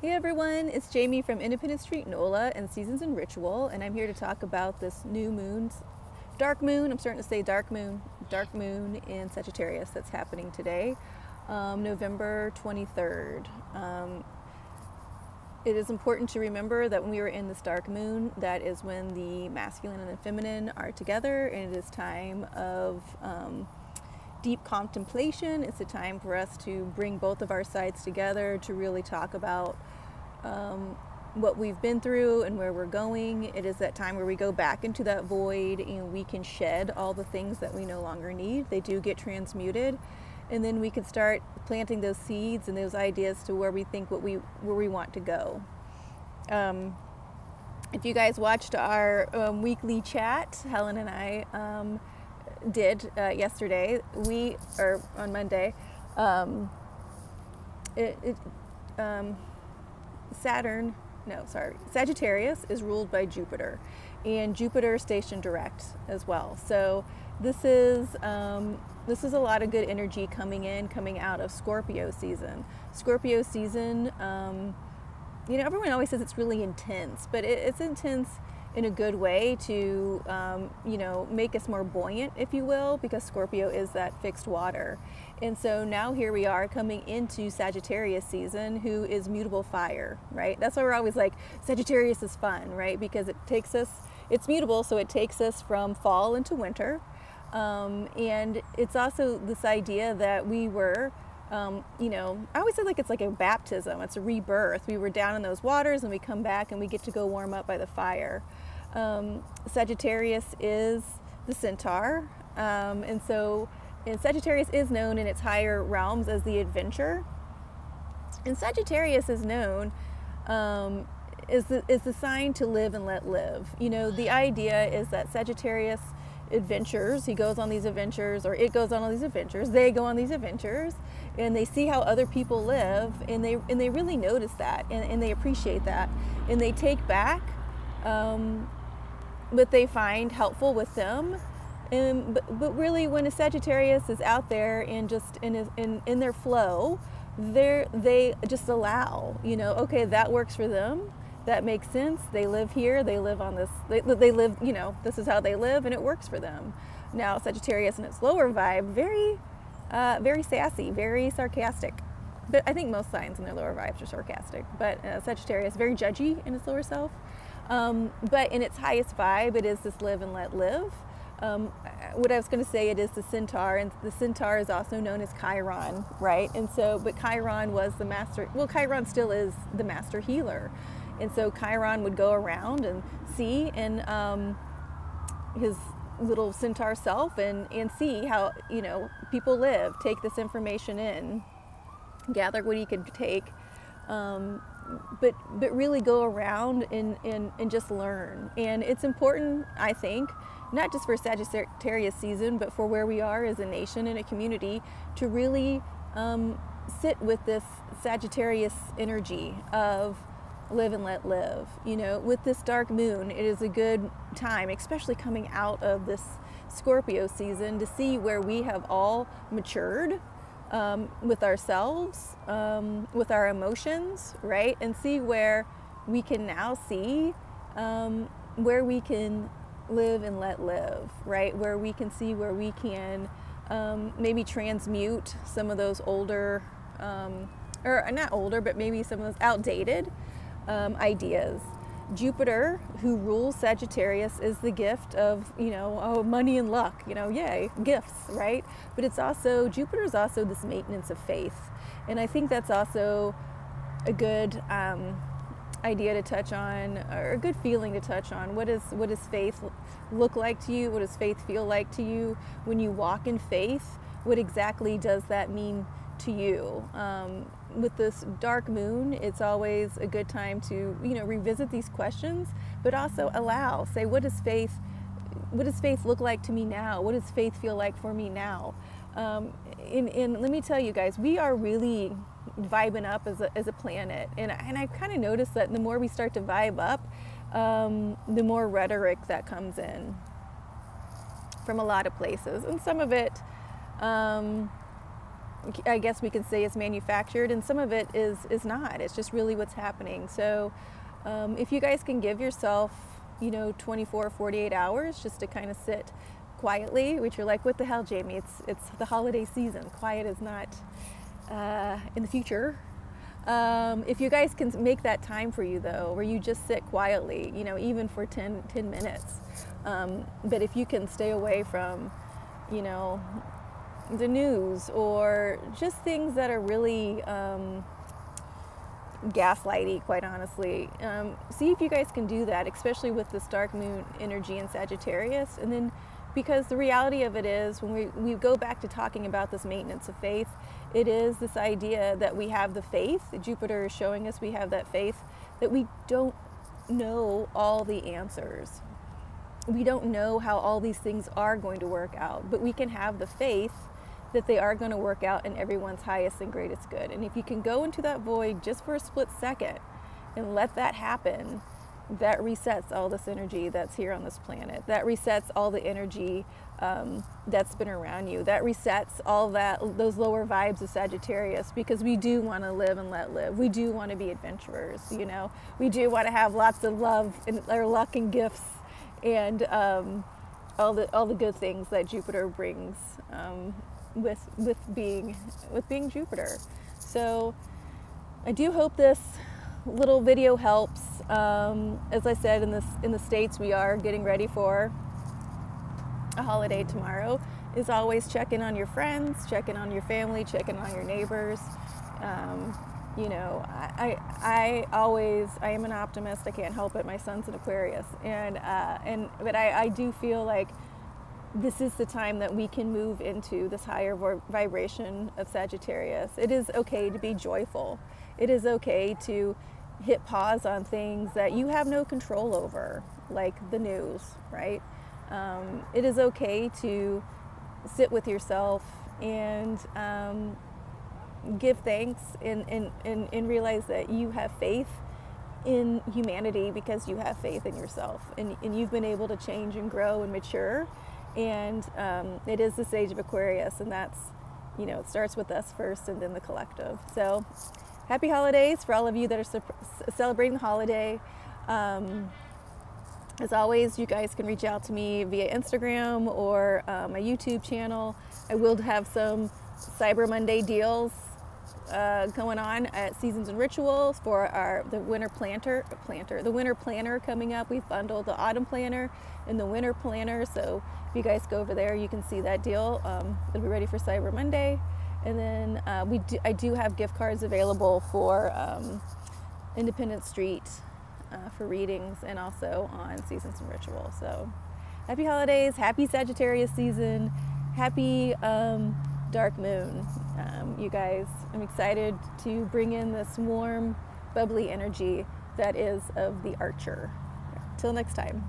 Hey everyone, it's Jamie from IndependenceStNola and Seasons and Ritual, and I'm here to talk about this new moon, dark moon. I'm starting to say dark moon in Sagittarius that's happening today, November 23rd. It is important to remember that when we are in this dark moon, that is when the masculine and the feminine are together, and it is time of deep contemplation. It's a time for us to bring both of our sides together to really talk about what we've been through and where we're going. It is that time where we go back into that void and we can shed all the things that we no longer need. They do get transmuted, and then we can start planting those seeds and those ideas to where we think where we want to go. If you guys watched our weekly chat, Helen and I did yesterday, or on Monday, Sagittarius is ruled by Jupiter, and Jupiter is stationed direct as well. So this is a lot of good energy coming out of Scorpio season. Scorpio season, everyone always says it's really intense, but it's intense in a good way to, make us more buoyant, if you will, because Scorpio is that fixed water. And so now here we are coming into Sagittarius season, who is mutable fire, right? That's why we're always like, Sagittarius is fun, right? Because it's mutable, so it takes us from fall into winter. And it's also this idea that we were, I always say it's like a baptism. It's a rebirth. We were down in those waters and we come back and we get to go warm up by the fire. Sagittarius is the centaur. And Sagittarius is known in its higher realms as the adventure. And Sagittarius is known is the sign to live and let live. The idea is that Sagittarius adventures, he goes on these adventures, or it goes on all these adventures, they go on these adventures, and they see how other people live, and they really notice that, and they appreciate that, and they take back what they find helpful with them. But really, when a Sagittarius is out there and just in their flow, they just allow, okay, that works for them. That makes sense. They live here. They live on this. They live, this is how they live, and it works for them. Now, Sagittarius in its lower vibe, very sassy, very sarcastic. But I think most signs in their lower vibes are sarcastic. But Sagittarius, very judgy in its lower self. But in its highest vibe, it is this live and let live. What I was going to say, it is the centaur, and the centaur is also known as Chiron, right? And so, but Chiron was the master. Well, Chiron still is the master healer. And so Chiron would go around and see his little centaur self and see how, people live, take this information in, gather what he could take, but really go around and just learn. And it's important, I think, not just for Sagittarius season, but for where we are as a nation and a community, to really sit with this Sagittarius energy of live and let live. With this dark moon, it is a good time, especially coming out of this Scorpio season, to see where we have all matured with ourselves, with our emotions, right? And see where we can now see where we can live and let live, right? Where we can see where we can maybe transmute some of those older, or not older, but maybe some of those outdated ideas. Jupiter, who rules Sagittarius, is the gift of, money and luck, yay, gifts, right? But Jupiter is also this maintenance of faith. And I think that's also a good idea to touch on, or a good feeling to touch on. What does faith look like to you? What does faith feel like to you? When you walk in faith, what exactly does that mean to you? With this dark moon, it's always a good time to, revisit these questions, but also say, what does faith look like to me now? What does faith feel like for me now? And let me tell you guys, we are really vibing up as a planet, and I kind of noticed that the more we start to vibe up, the more rhetoric that comes in from a lot of places, and some of it, I guess we can say it's manufactured, and some of it is not. It's just really what's happening. So if you guys can give yourself, 24, 48 hours just to kind of sit quietly, which you're like, what the hell, Jamie? It's the holiday season. Quiet is not in the future. If you guys can make that time for you, though, where you just sit quietly, even for 10 minutes. But if you can stay away from, the news or just things that are really gaslighty, quite honestly. See if you guys can do that, especially with this dark moon energy in Sagittarius. And then, because the reality of it is, when we go back to talking about this maintenance of faith, it is this idea that we have the faith. Jupiter is showing us we have that faith, that we don't know all the answers. We don't know how all these things are going to work out, but we can have the faith that they are going to work out in everyone's highest and greatest good. And if you can go into that void just for a split second and let that happen, that resets all this energy that's here on this planet. That resets all the energy that's been around you. That resets all those lower vibes of Sagittarius, because we do want to live and let live. We do want to be adventurers, We do want to have lots of love and or luck and gifts and all the good things that Jupiter brings with being Jupiter. So I do hope this little video helps. As I said, in the States, we are getting ready for a holiday tomorrow. Is always check in on your friends, check in on your family, check in on your neighbors. I am an optimist. I can't help it. My son's an Aquarius, but I do feel like this is the time that we can move into this higher vibration of Sagittarius. It is okay to be joyful. It is okay to hit pause on things that you have no control over, like the news, right? It is okay to sit with yourself and give thanks and realize that you have faith in humanity because you have faith in yourself, and you've been able to change and grow and mature. And it is the stage of Aquarius, and that's, it starts with us first and then the collective. So happy holidays for all of you that are celebrating the holiday. As always, you guys can reach out to me via Instagram or my YouTube channel. I will have some Cyber Monday deals going on at Seasons and Rituals for the winter planner coming up. We've bundled the autumn planner and the winter planner, so if you guys go over there, you can see that deal. It'll be ready for Cyber Monday. And then I do have gift cards available for Independence Street for readings, and also on Seasons and Rituals. So happy holidays, happy Sagittarius season, happy dark moon. You guys, I'm excited to bring in this warm, bubbly energy that is of the Archer. Till next time.